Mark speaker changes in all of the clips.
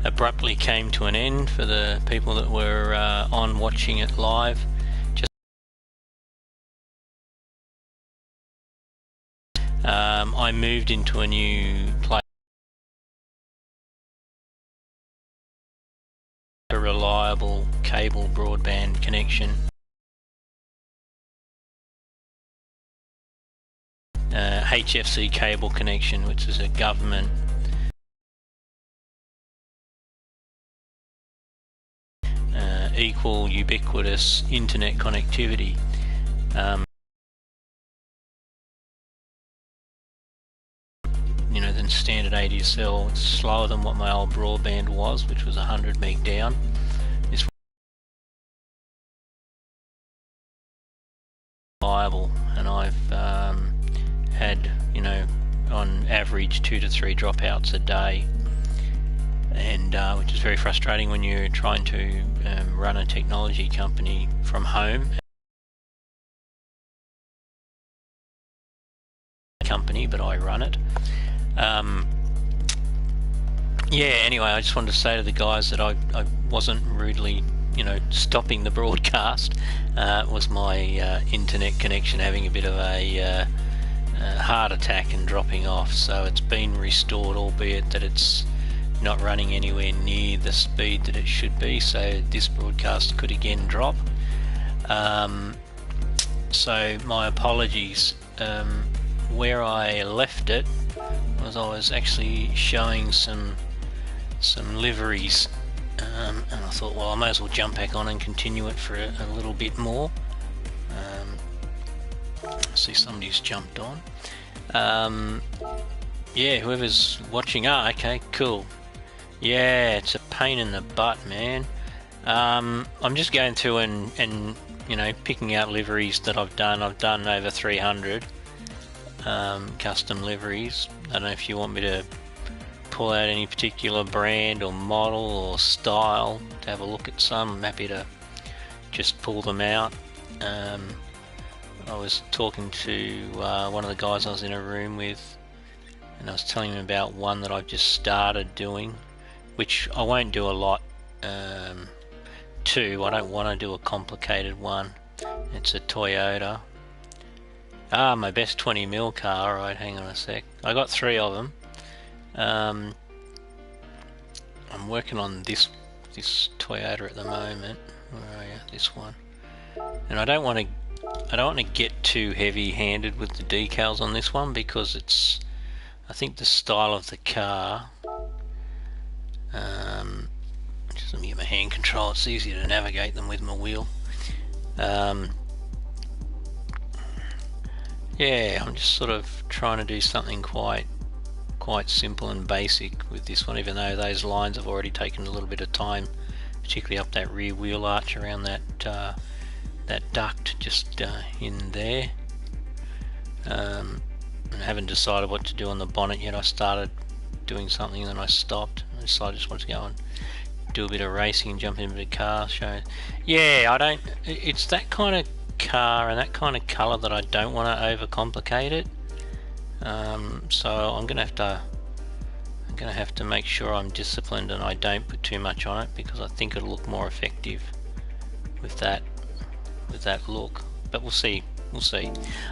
Speaker 1: abruptly came to an end for the people that were on watching it live. I moved into a new place, a reliable cable broadband connection. HFC cable connection, which is a government equal ubiquitous internet connectivity. You know, than standard ADSL. It's slower than what my old broadband was, which was 100 meg down. This reliable, and I've had, you know, on average 2 to 3 dropouts a day, and which is very frustrating when you're trying to run a technology company from home. Company, but I run it. Yeah, anyway, I just wanted to say to the guys that I wasn't rudely, you know, stopping the broadcast. It was my internet connection having a bit of a heart attack and dropping off, so it's been restored, albeit that it's not running anywhere near the speed that it should be, so this broadcast could again drop. So my apologies. Where I left it was I was actually showing some liveries, and I thought, well, I may as well jump back on and continue it for a little bit more. I see somebody's jumped on. Yeah, whoever's watching. Okay, cool. Yeah, it's a pain in the butt, man. I'm just going through and you know, picking out liveries that I've done. I've done over 300 custom liveries. I don't know if you want me to pull out any particular brand or model or style to have a look at some. I'm happy to just pull them out. I was talking to one of the guys I was in a room with, and I was telling him about one that I've just started doing, which I won't do a lot to. I don't want to do a complicated one. It's a Toyota. My best 20mm car. Alright, hang on a sec. I got 3 of them. I'm working on this Toyota at the moment. Where are you? This one. And I don't want to get too heavy-handed with the decals on this one, because it's, I think, the style of the car. Just let me get my hand control. It's easier to navigate them with my wheel. Yeah, I'm just sort of trying to do something quite simple and basic with this one, even though those lines have already taken a little bit of time, particularly up that rear wheel arch around that duct just in there. I haven't decided what to do on the bonnet yet. I started doing something and then I stopped. I decided I just wanted to go and do a bit of racing and jump into the car show. Yeah, it's that kind of car and that kind of colour that I don't want to overcomplicate it. So I'm gonna have to make sure I'm disciplined and I don't put too much on it, because I think it'll look more effective with that look. But we'll see.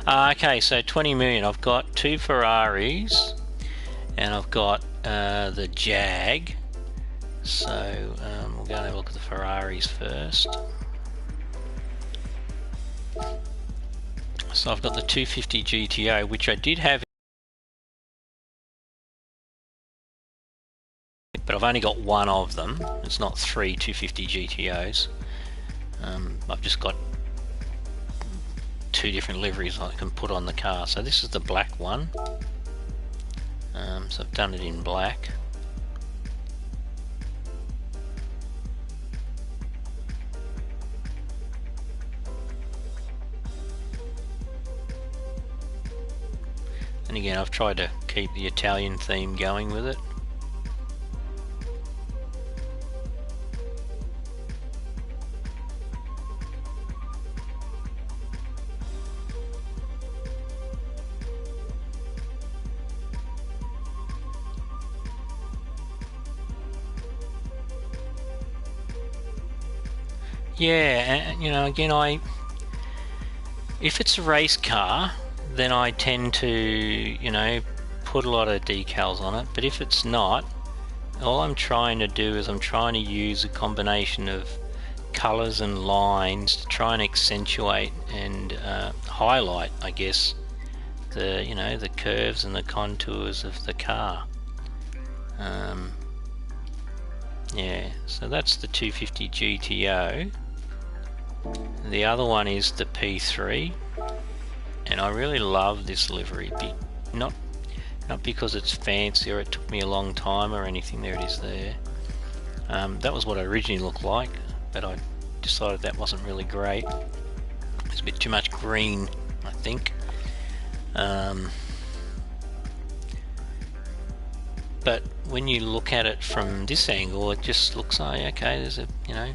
Speaker 1: Okay, so 20 million. I've got 2 Ferraris and I've got the Jag. So we'll go and have a look at the Ferraris first. So I've got the 250 GTO, which I did have, but I've only got 1 of them. It's not 3 250 GTOs. I've just got 2 different liveries I can put on the car. So this is the black one. So I've done it in black. And again, I've tried to keep the Italian theme going with it. Yeah, and, you know, again, if it's a race car, then I tend to, you know, put a lot of decals on it. But if it's not, all I'm trying to do is I'm trying to use a combination of colours and lines to try and accentuate and highlight, I guess, the, you know, the curves and the contours of the car. Yeah, so that's the 250 GTO. The other one is the P3, and I really love this livery. Not because it's fancy or it took me a long time or anything. There it is there. That was what it originally looked like, but I decided that wasn't really great. It's a bit too much green, I think. But when you look at it from this angle, it just looks like, okay, there's a, you know,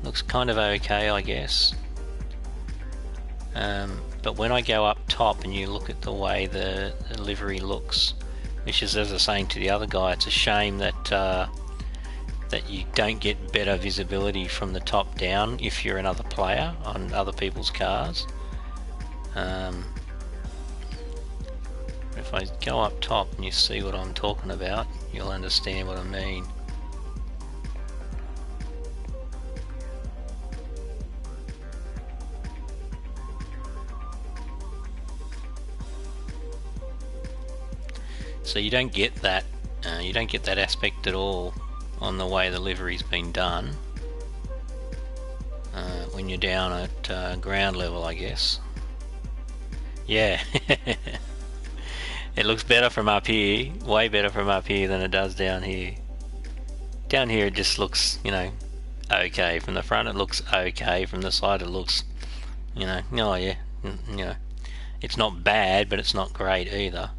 Speaker 1: looks kind of okay, I guess. But when I go up top and you look at the way the livery looks, which is, as I was saying to the other guy, it's a shame that that you don't get better visibility from the top down if you're another player on other people's cars. If I go up top and you see what I'm talking about, you'll understand what I mean. So you don't get that aspect at all on the way the livery's been done when you're down at ground level, I guess. Yeah. It looks better from up here, way better from up here than it does down here. Down here it just looks, you know, okay. From the front it looks okay, from the side it looks, you know, oh yeah, you know, it's not bad, but it's not great either.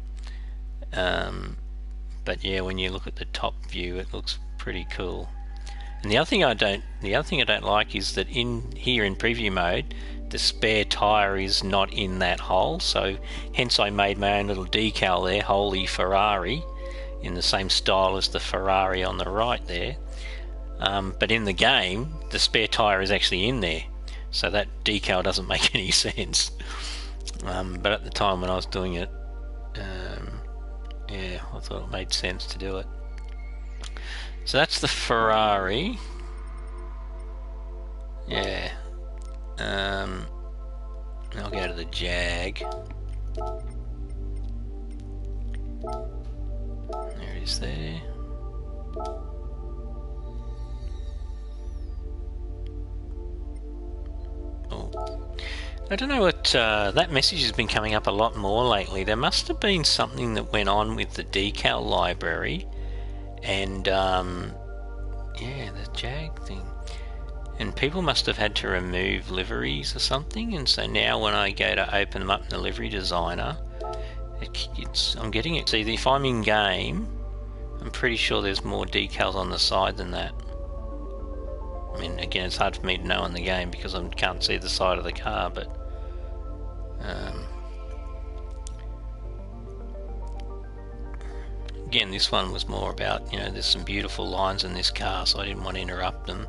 Speaker 1: But yeah, when you look at the top view, it looks pretty cool. And the other thing I don't like is that in here in preview mode, the spare tire is not in that hole, so hence I made my own little decal there, Holy Ferrari, in the same style as the Ferrari on the right there. But in the game, the spare tire is actually in there, so that decal doesn't make any sense. But at the time when I was doing it, yeah, I thought it made sense to do it. So that's the Ferrari. Yeah. I'll go to the Jag. There it is there. Oh. I don't know what, that message has been coming up a lot more lately. There must have been something that went on with the decal library and, yeah, the Jag thing. And people must have had to remove liveries or something, and so now when I go to open them up in the livery designer, I'm getting it. See, if I'm in game, I'm pretty sure there's more decals on the side than that. I mean, again, it's hard for me to know in the game because I can't see the side of the car, but again, this one was more about, you know, there's some beautiful lines in this car, so I didn't want to interrupt them.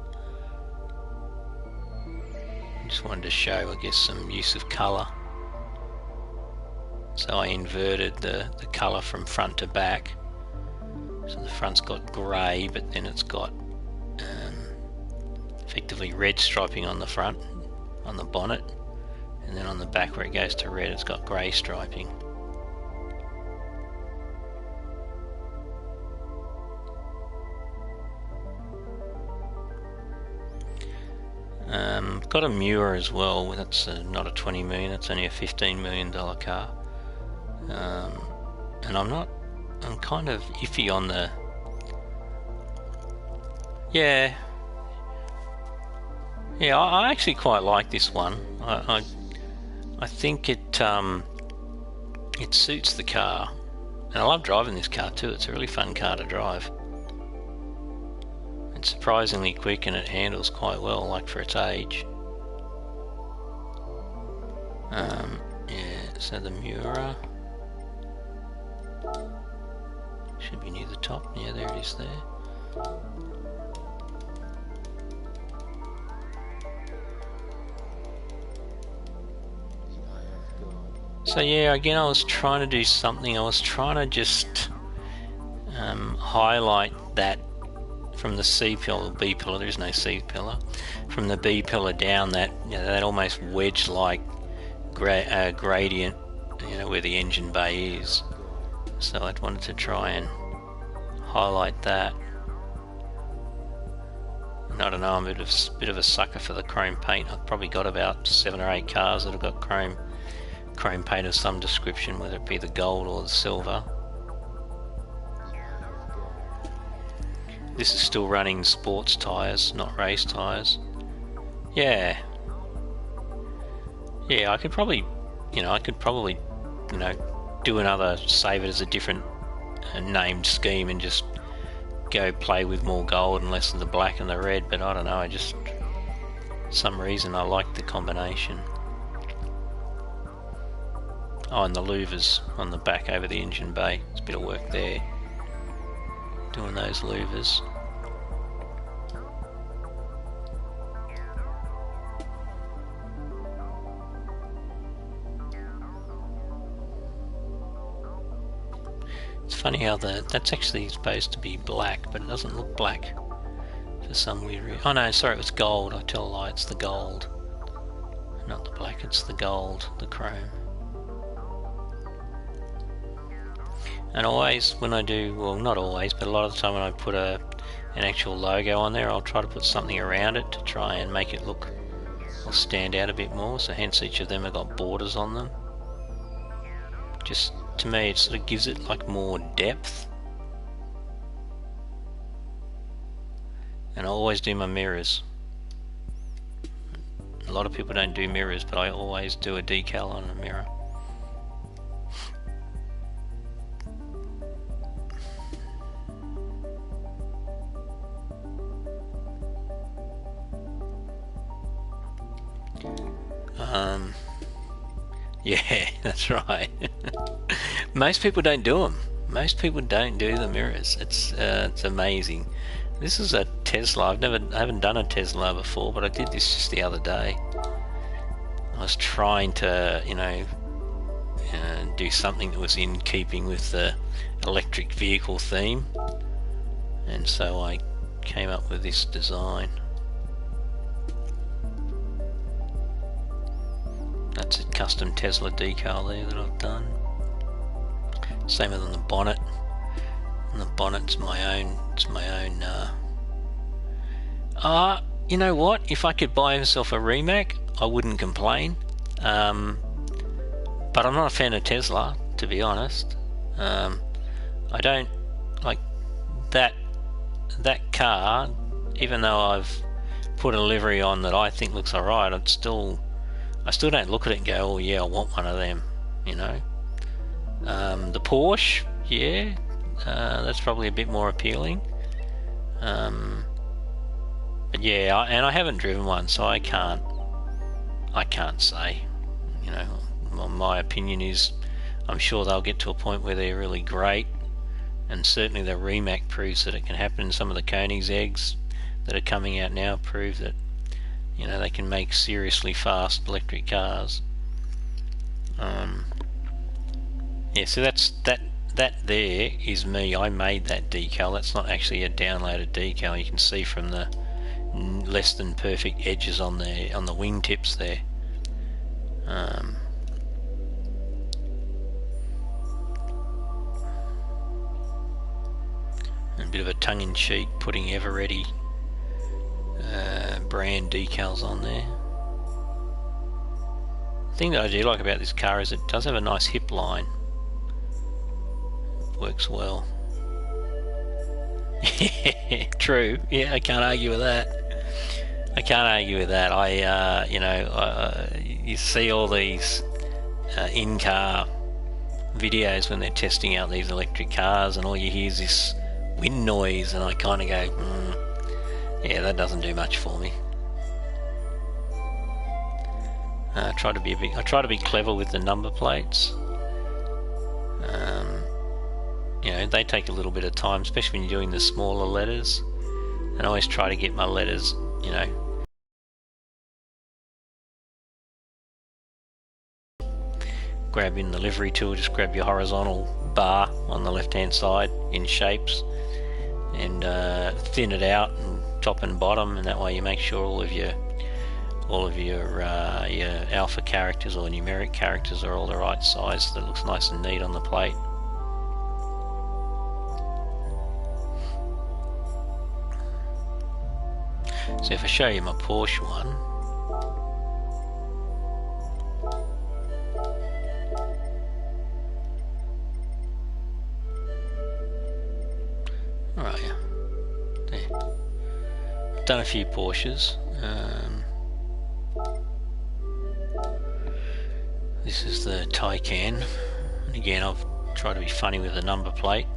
Speaker 1: Just wanted to show, I guess, some use of colour. So I inverted the colour from front to back. So the front's got grey, but then it's got effectively red striping on the front, on the bonnet, and then on the back where it goes to red, it's got grey striping. Got a Miura as well. That's not a 20 million. It's only a $15 million car. And I'm kind of iffy on the. Yeah. Yeah, I actually quite like this one. I think it suits the car, and I love driving this car too. It's a really fun car to drive. It's surprisingly quick and it handles quite well, like for its age. Yeah, so the Miura should be near the top. Yeah, there it is there. So yeah, again, I was trying to do something. I was trying to just highlight that from the C pillar, B pillar. There is no C pillar. From the B pillar down, that that almost wedge-like gradient, where the engine bay is. So I wanted to try and highlight that. And I don't know, I'm a bit of a sucker for the chrome paint. I've probably got about 7 or 8 cars that have got chrome paint of some description, whether it be the gold or the silver. This is still running sports tyres, not race tyres. Yeah, I could probably, do another, save it as a different named scheme and just go play with more gold and less of the black and the red. But I don't know, some reason I like the combination. Oh, and the louvers on the back over the engine bay. There's a bit of work there, doing those louvers. It's funny how that's actually supposed to be black, but it doesn't look black for some weird reason. Oh no, sorry, it was gold. I tell a lie, it's the gold. Not the black, it's the gold, the chrome. And always when I do, well, not always, but a lot of the time when I put an actual logo on there, I'll try to put something around it to try and make it look or stand out a bit more. So hence each of them have got borders on them. Just to me, it sort of gives it like more depth. And I always do my mirrors. A lot of people don't do mirrors, but I always do a decal on a mirror. Yeah, that's right. Most people don't do them. Most people don't do the mirrors. It's amazing. This is a Tesla. I haven't done a Tesla before, but I did this just the other day. I was trying to, do something that was in keeping with the electric vehicle theme, and so I came up with this design. That's a custom Tesla decal there that I've done. Same as on the bonnet. And the bonnet's my own. It's my own. You know what? If I could buy myself a Rimac, I wouldn't complain. But I'm not a fan of Tesla, to be honest. I don't like that car. Even though I've put a livery on that I think looks alright, I still don't look at it and go, oh yeah, I want one of them, The Porsche, yeah, that's probably a bit more appealing. But yeah, I haven't driven one, so I can't say. My opinion is, I'm sure they'll get to a point where they're really great, and certainly the Rimac proves that it can happen. Some of the Koenigsegg's that are coming out now prove that they can make seriously fast electric cars. Yeah, so that there is me. I made that decal. That's not actually a downloaded decal. You can see from the less than perfect edges on the wingtips there. And a bit of a tongue-in-cheek putting Everready brand decals on there. The thing that I do like about this car is it does have a nice hip line. Works well. Yeah, true. Yeah, I can't argue with that. You see all these in-car videos when they're testing out these electric cars, and all you hear is this wind noise, and I kind of go, yeah, that doesn't do much for me. I try to be clever with the number plates. They take a little bit of time, especially when you're doing the smaller letters. And I always try to get my letters, grab in the livery tool, just grab your horizontal bar on the left hand side in shapes and thin it out and top and bottom, and that way you make sure all of your alpha characters or numeric characters are all the right size, so that looks nice and neat on the plate. So if I show you my Porsche one, where are you? There. I've done a few Porsches. This is the Taycan, and again I've tried to be funny with the number plate.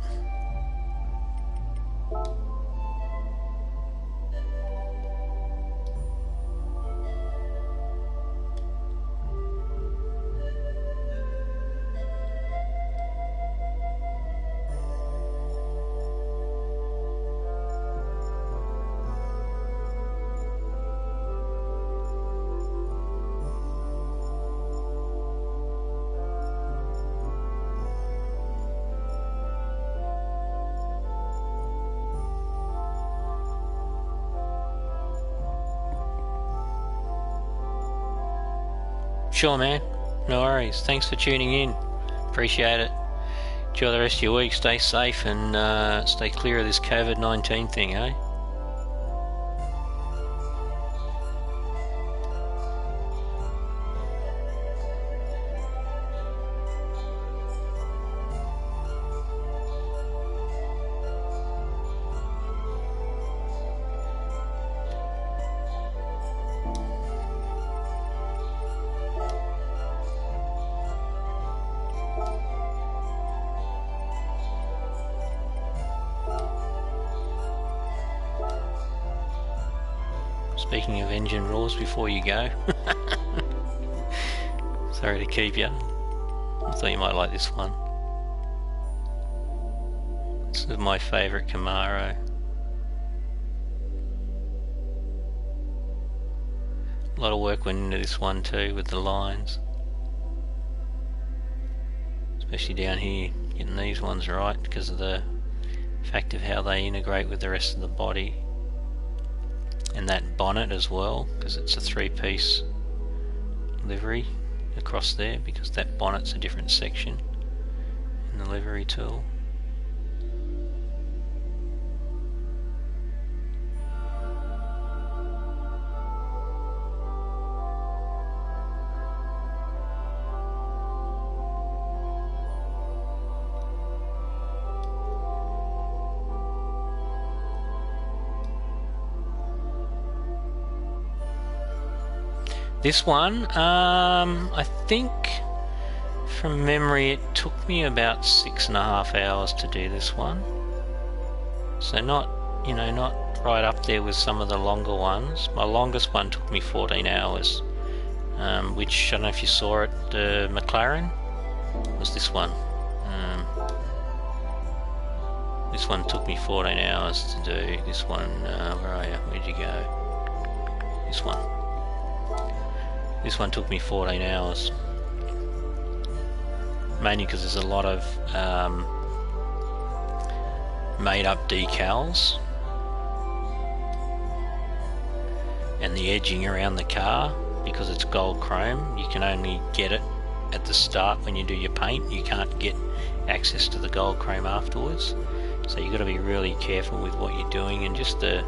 Speaker 1: Sure, man. No worries. Thanks for tuning in. Appreciate it. Enjoy the rest of your week. Stay safe and stay clear of this COVID-19 thing, eh? Speaking of engine roars before you go, sorry to keep you. I thought you might like this one. This is my favourite Camaro. A lot of work went into this one too with the lines, especially down here, getting these ones right because of the fact of how they integrate with the rest of the body. And that bonnet as well, because it's a three-piece livery across there, because that bonnet's a different section in the livery tool. This one, I think from memory it took me about 6.5 hours to do this one. So not right up there with some of the longer ones. My longest one took me 14 hours, which I don't know if you saw it, the McLaren, was this one. This one took me 14 hours to do. This one, where are you? Where'd you go? This one. This one took me 14 hours, mainly because there's a lot of made up decals and the edging around the car, because it's gold chrome. You can only get it at the start when you do your paint. You can't get access to the gold chrome afterwards, so you've got to be really careful with what you're doing, and just the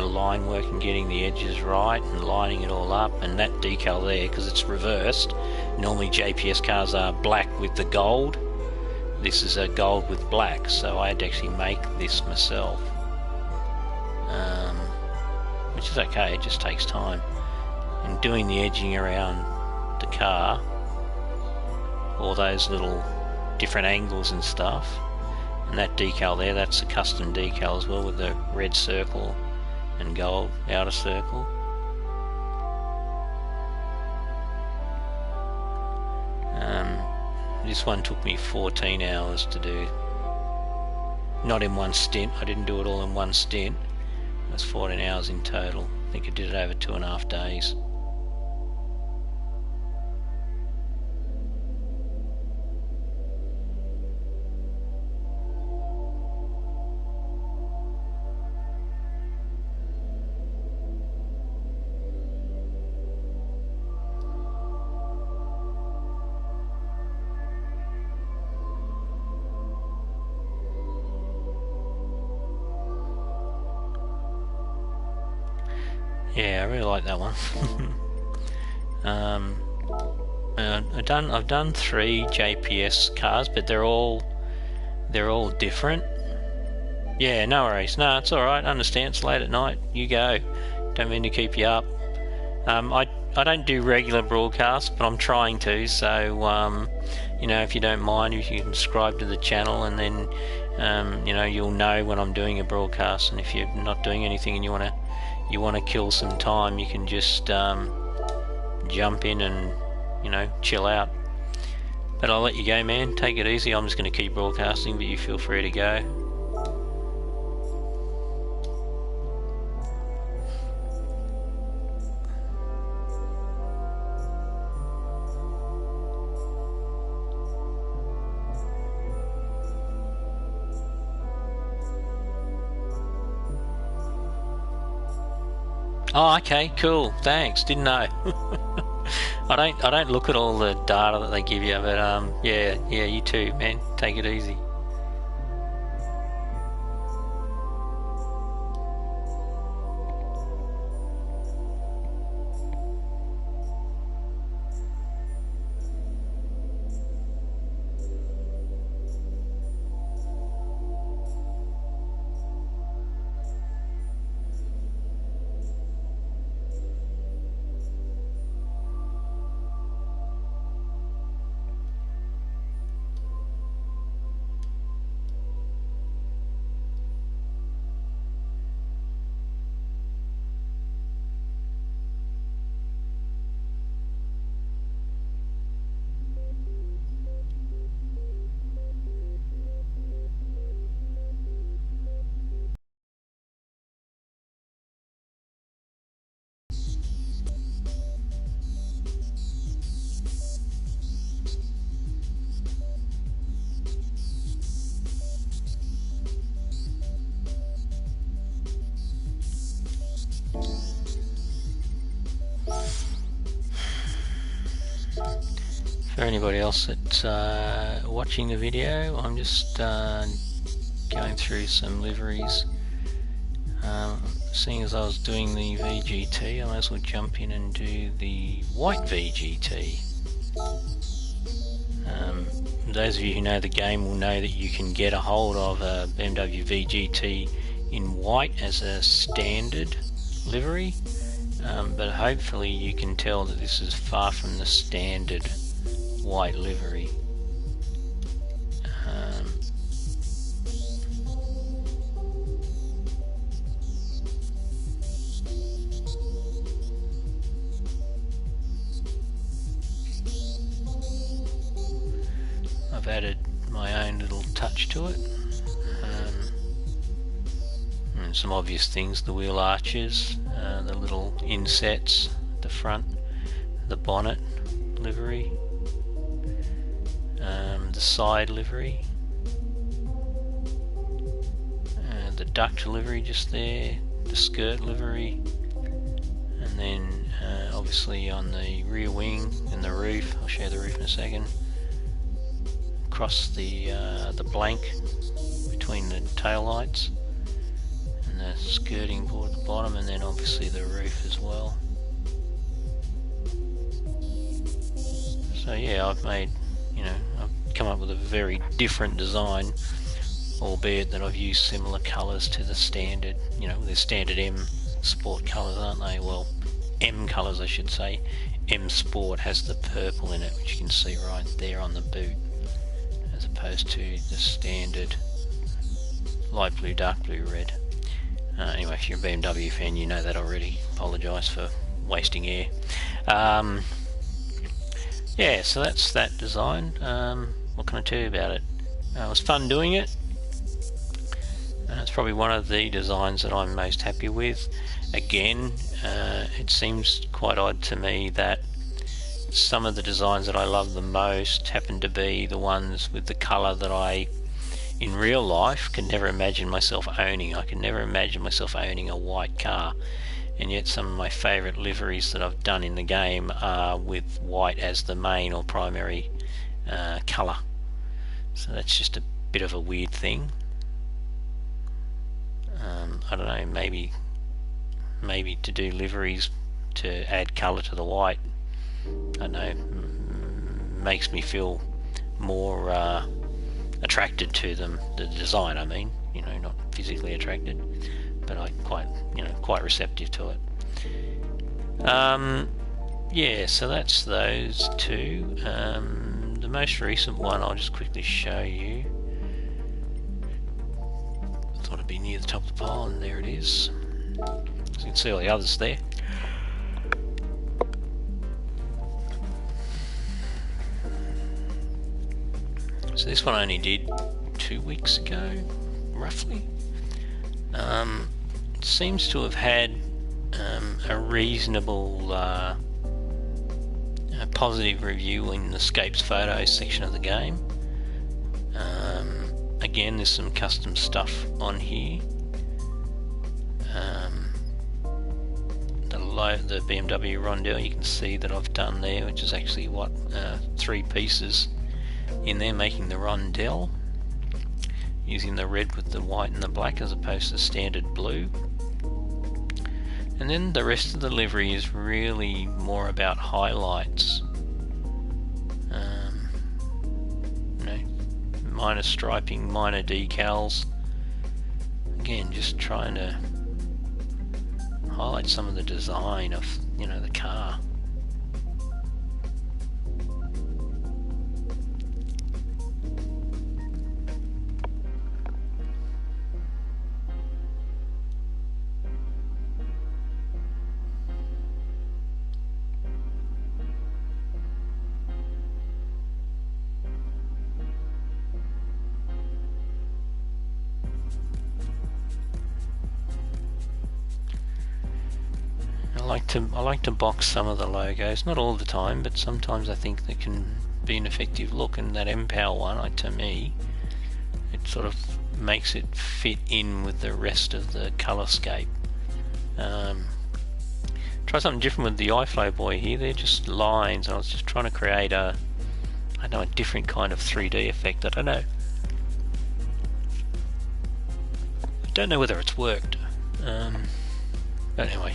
Speaker 1: line work and getting the edges right and lining it all up. And that decal there, because it's reversed, normally JPS cars are black with the gold. This is a gold with black, so I had to actually make this myself, which is okay, it just takes time. And doing the edging around the car, all those little different angles and stuff, and that decal there, that's a custom decal as well, with the red circle and gold outer circle. This one took me 14 hours to do. Not in one stint, I didn't do it all in one stint. It was 14 hours in total. I think I did it over 2.5 days. Yeah, I really like that one. I've done 3 JPS cars, but they're all different. Yeah, no worries. No, it's all right. I understand. It's late at night. You go. Don't mean to keep you up. I don't do regular broadcasts, but I'm trying to. So you know, if you don't mind, if you can subscribe to the channel, and then you know, you'll know when I'm doing a broadcast. And if you're not doing anything and you wanna kill some time, you can just jump in and, you know, chill out. But I'll let you go, man. Take it easy. I'm just going to keep broadcasting, but you feel free to go. Oh, okay, cool. Thanks. Didn't know. I don't look at all the data that they give you, but yeah, you too, man. Take it easy. For anybody else that's watching the video, I'm just going through some liveries. Seeing as I was doing the VGT, I might as well jump in and do the white VGT. Those of you who know the game will know that you can get a hold of a BMW VGT in white as a standard livery, but hopefully you can tell that this is far from the standard white livery. I've added my own little touch to it. And some obvious things: the wheel arches, the little insets at the front, the bonnet livery, the side livery, the duct livery just there, the skirt livery, and then obviously on the rear wing and the roof, I'll show the roof in a second, across the blank between the tail lights and the skirting board at the bottom, and then obviously the roof as well. So yeah, I've made, you know, I've come up with a very different design, albeit that I've used similar colours to the standard, you know, the standard M Sport colours, aren't they? Well, M colours I should say. M Sport has the purple in it, which you can see right there on the boot, as opposed to the standard light blue, dark blue, red. Anyway, if you're a BMW fan, you know that already. Apologise for wasting air. Yeah, so that's that design. What can I tell you about it? It was fun doing it. It's probably one of the designs that I'm most happy with. Again, it seems quite odd to me that some of the designs that I love the most happen to be the ones with the colour that I, in real life, can never imagine myself owning. I can never imagine myself owning a white car, and yet some of my favourite liveries that I've done in the game are with white as the main or primary colour. So that's just a bit of a weird thing. I don't know, maybe maybe to do liveries to add colour to the white. I don't know, makes me feel more attracted to them, the design I mean, you know, not physically attracted, but I quite receptive to it. Yeah, so that's those two. The most recent one I'll just quickly show you. I thought it'd be near the top of the pile, and there it is. So you can see all the others there. So this one I only did 2 weeks ago, roughly. It seems to have had a reasonable positive review in the Scapes Photos section of the game. Again, there's some custom stuff on here. The BMW rondelle you can see that I've done there, which is actually 3 pieces in there making the rondelle, using the red with the white and the black as opposed to standard blue. And then the rest of the livery is really more about highlights, minor striping, minor decals. Again, just trying to highlight some of the design of the car. I like to box some of the logos, not all the time, but sometimes I think they can be an effective look, and that MPOW one, to me, it sort of makes it fit in with the rest of the colorscape. Try something different with the Iflowboy here. They're just lines, and I was just trying to create a different kind of 3D effect. I don't know whether it's worked, but anyway,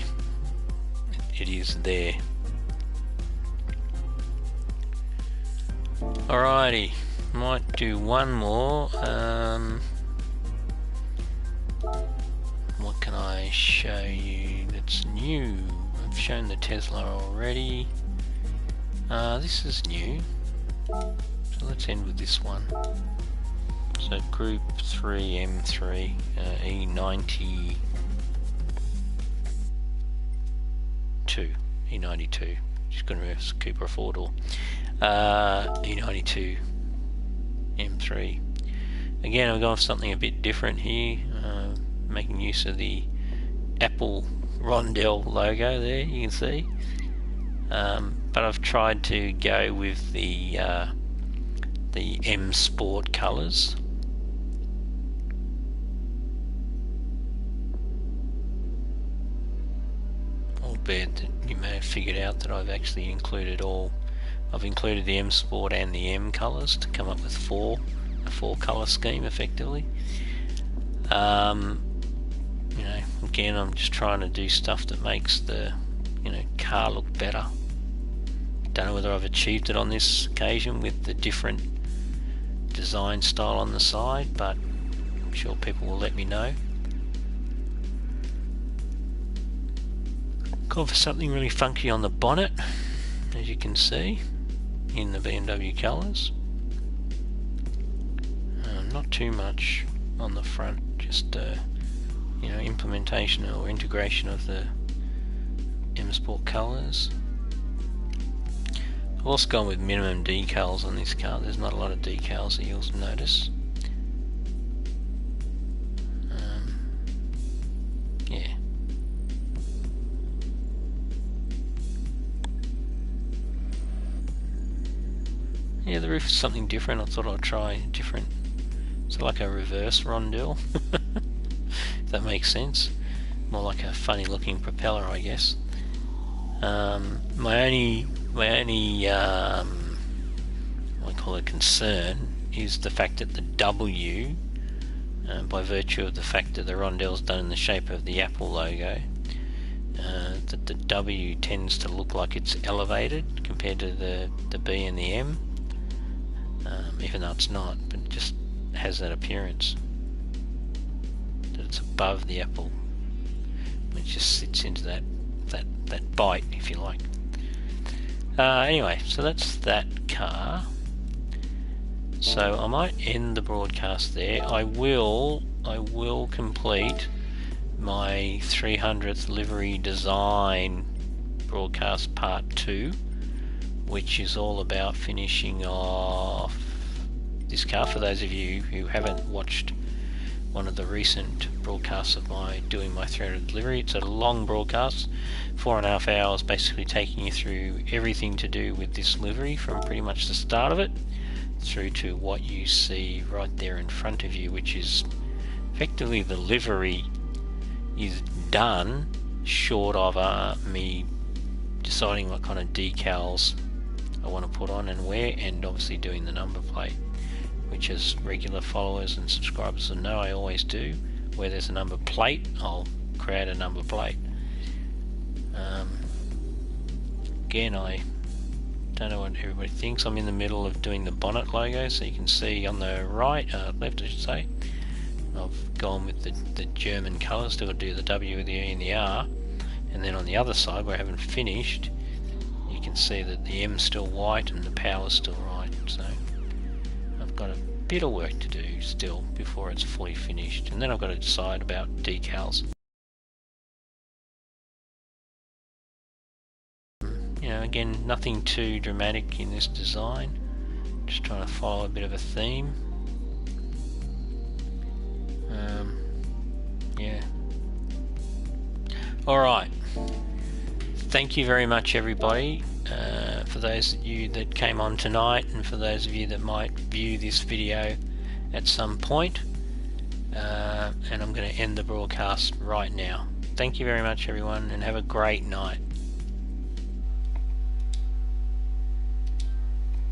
Speaker 1: it is there. Alrighty, might do one more. What can I show you that's new? I've shown the Tesla already. This is new, so let's end with this one. So Group 3 M3 E92, E92. Just going to reverse Cooper 4-door. E92 M3. Again, I've gone for something a bit different here, making use of the Apple Rondell logo there, you can see. But I've tried to go with the M Sport colours. Albeit that you may have figured out that I've actually included the M Sport and the M colours to come up with a 4 colour scheme effectively. Again, I'm just trying to do stuff that makes the car look better. Don't know whether I've achieved it on this occasion with the different design style on the side, but I'm sure people will let me know. Gone for something really funky on the bonnet, as you can see, in the BMW colours. Not too much on the front, just implementation or integration of the M Sport colours. I've also gone with minimum decals on this car. There's not a lot of decals that you'll notice. Yeah. Yeah, the roof is something different. I thought I'd try different. So like a reverse rondelle, if that makes sense. More like a funny looking propeller, I guess. My only concern is the fact that the W, by virtue of the fact that the rondelle's done in the shape of the Apple logo, that the W tends to look like it's elevated compared to the B and the M, even though it's not, but it just has that appearance that it's above the apple. It just sits into that bite, if you like. Anyway, so that's that car. So I might end the broadcast there. I will complete my 300th livery design broadcast part 2, which is all about finishing off this car. For those of you who haven't watched one of the recent broadcasts of doing my 300th livery, it's a long broadcast, 4.5 hours, basically taking you through everything to do with this livery from pretty much the start of it through to what you see right there in front of you, which is effectively the livery is done, short of me deciding what kind of decals I want to put on and where, and obviously doing the number plate, which as regular followers and subscribers will know, I always do. Where there's a number plate, I'll create a number plate. Again, I don't know what everybody thinks. I'm in the middle of doing the bonnet logo, so you can see on the right, left I should say, I've gone with the German colours. Still got to do the W, the E and the R, and then on the other side where I haven't finished, you can see that the M's still white and the power's still right. So I've got a bit of work to do still before it's fully finished, and then I've got to decide about decals. You know, again, nothing too dramatic in this design, just trying to follow a bit of a theme. Yeah. Alright, thank you very much everybody, for those of you that came on tonight and for those of you that might view this video at some point, and I'm going to end the broadcast right now. Thank you very much everyone, and have a great night.